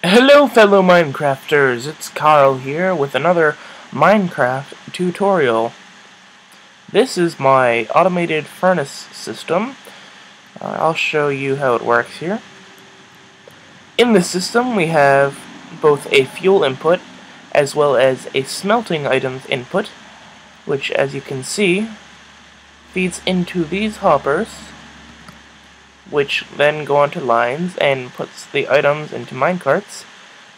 Hello fellow Minecrafters, it's Carl here with another Minecraft tutorial. This is my automated furnace system. I'll show you how it works here. In the system we have both a fuel input as well as a smelting items input, which as you can see feeds into these hoppers, which then go onto lines and puts the items into minecarts,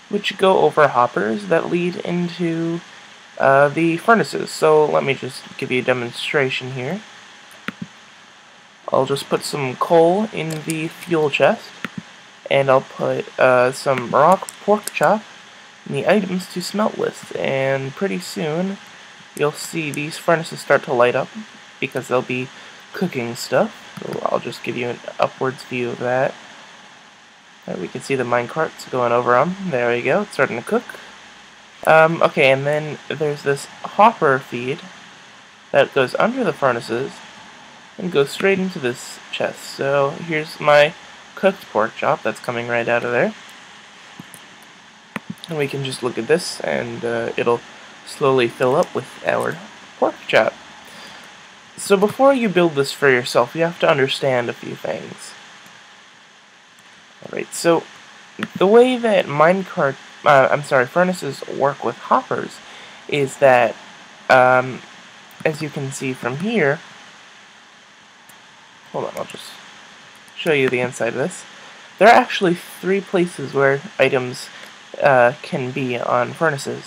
which go over hoppers that lead into the furnaces. So let me just give you a demonstration here. I'll just put some coal in the fuel chest, and I'll put some rock pork chop in the items to smelt list, and pretty soon you'll see these furnaces start to light up because they'll be cooking stuff. So I'll just give you an upwards view of that. There we can see the minecarts going over them. There we go, it's starting to cook. Okay, and then there's this hopper feed that goes under the furnaces and goes straight into this chest. So here's my cooked pork chop that's coming right out of there. And we can just look at this and it'll slowly fill up with our pork chop. So before you build this for yourself, you have to understand a few things. Alright, so the way that furnaces work with hoppers is that, as you can see from here, hold on, I'll just show you the inside of this. There are actually 3 places where items can be on furnaces,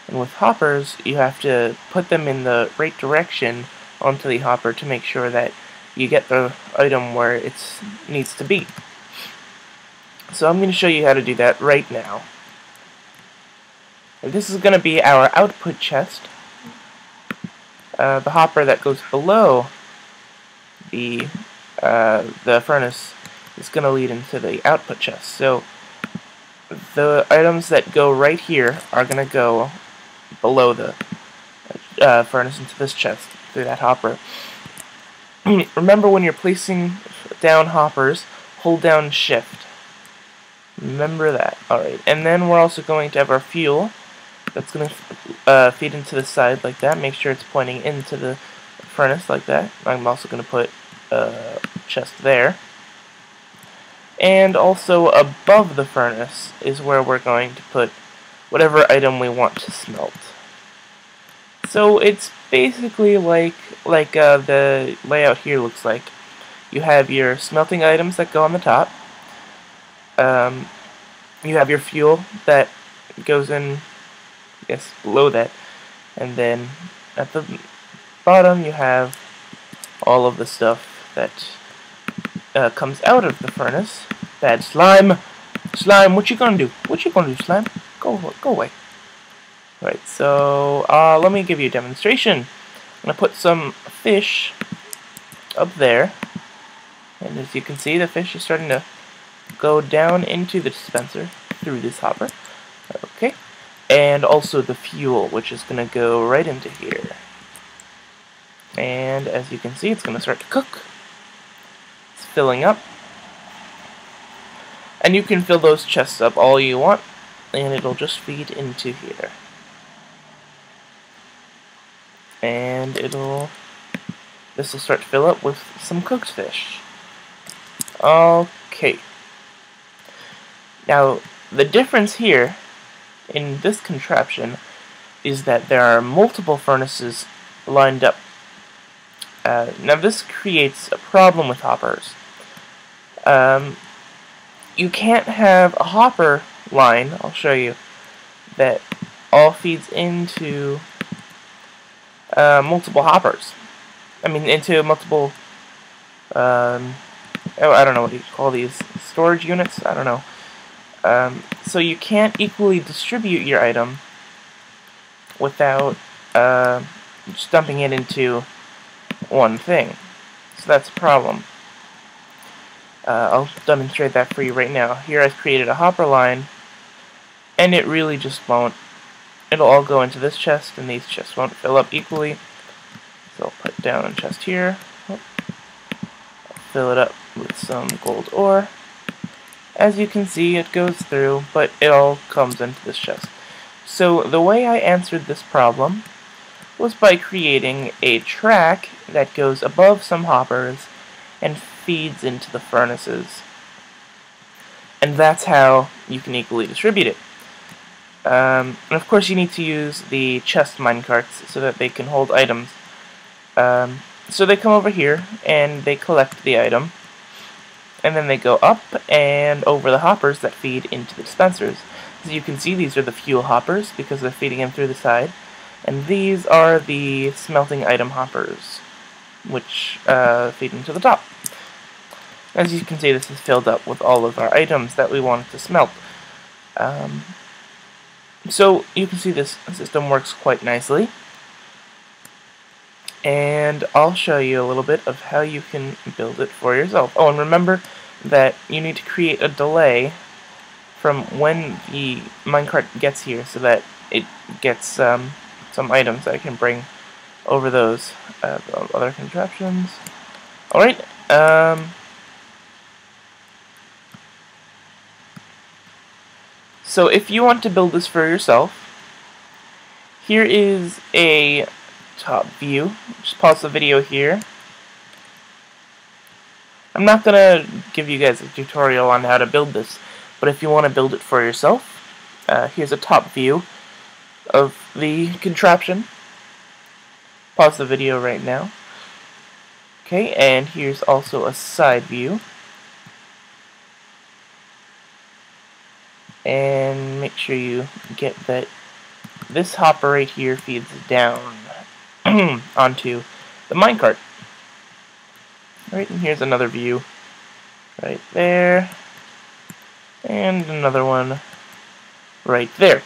and with hoppers you have to put them in the right direction onto the hopper to make sure that you get the item where it needs to be. So I'm going to show you how to do that right now. And this is going to be our output chest. The hopper that goes below the furnace is going to lead into the output chest. So the items that go right here are going to go below the furnace into this chest through that hopper. Remember, when you're placing down hoppers, hold down shift. Remember that. Alright, and then we're also going to have our fuel that's going to feed into the side like that. Make sure it's pointing into the furnace like that. I'm also going to put a chest there. And also above the furnace is where we're going to put whatever item we want to smelt. So it's basically like the layout here looks like. You have your smelting items that go on the top. You have your fuel that goes in, I guess, below that, and then at the bottom you have all of the stuff that comes out of the furnace. Bad slime! Slime, what you gonna do? What you gonna do, slime? Go away. Right, so let me give you a demonstration. I'm gonna put some fish up there, and as you can see, the fish is starting to go down into the dispenser through this hopper. Okay, and also the fuel, which is gonna go right into here. And as you can see, it's gonna start to cook. It's filling up. And you can fill those chests up all you want, and it'll just feed into here. And this will start to fill up with some cooked fish. Okay. Now, the difference here in this contraption is that there are multiple furnaces lined up. Now this creates a problem with hoppers. You can't have a hopper line, I'll show you, that all feeds into multiple hoppers. I mean, into multiple, I don't know what you call these, storage units? I don't know. So you can't equally distribute your item without just dumping it into one thing. So that's a problem. I'll demonstrate that for you right now. Here I've created a hopper line, and it really just won't. It'll all go into this chest, and these chests won't fill up equally. So I'll put down a chest here. I'll fill it up with some gold ore. As you can see, it goes through, but it all comes into this chest. So the way I answered this problem was by creating a track that goes above some hoppers and feeds into the furnaces. And that's how you can equally distribute it. And of course you need to use the chest minecarts so that they can hold items. So they come over here and they collect the item, and then they go up and over the hoppers that feed into the dispensers. As you can see, these are the fuel hoppers because they're feeding in through the side, and these are the smelting item hoppers, which feed into the top. As you can see, this is filled up with all of our items that we want to smelt. So you can see this system works quite nicely. And I'll show you a little bit of how you can build it for yourself. Oh, and remember that you need to create a delay from when the minecart gets here so that it gets some items that I can bring over those other contraptions. Alright, so if you want to build this for yourself, here is a top view. Just pause the video here. I'm not going to give you guys a tutorial on how to build this, but if you want to build it for yourself, here's a top view of the contraption. Pause the video right now. Okay, and here's also a side view. And make sure you get that this hopper right here feeds down onto the minecart. Right, and here's another view right there, and another one right there.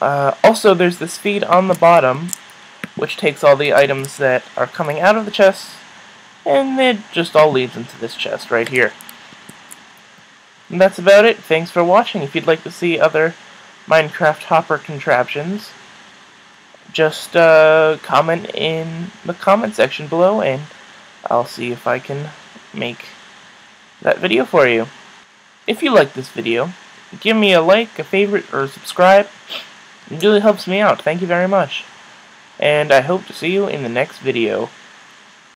Also, there's this feed on the bottom, which takes all the items that are coming out of the chest, and it just all leads into this chest right here. And that's about it. Thanks for watching. If you'd like to see other Minecraft hopper contraptions, just comment in the comment section below, and I'll see if I can make that video for you. If you like this video, give me a like, a favorite, or a subscribe. It really helps me out. Thank you very much. And I hope to see you in the next video.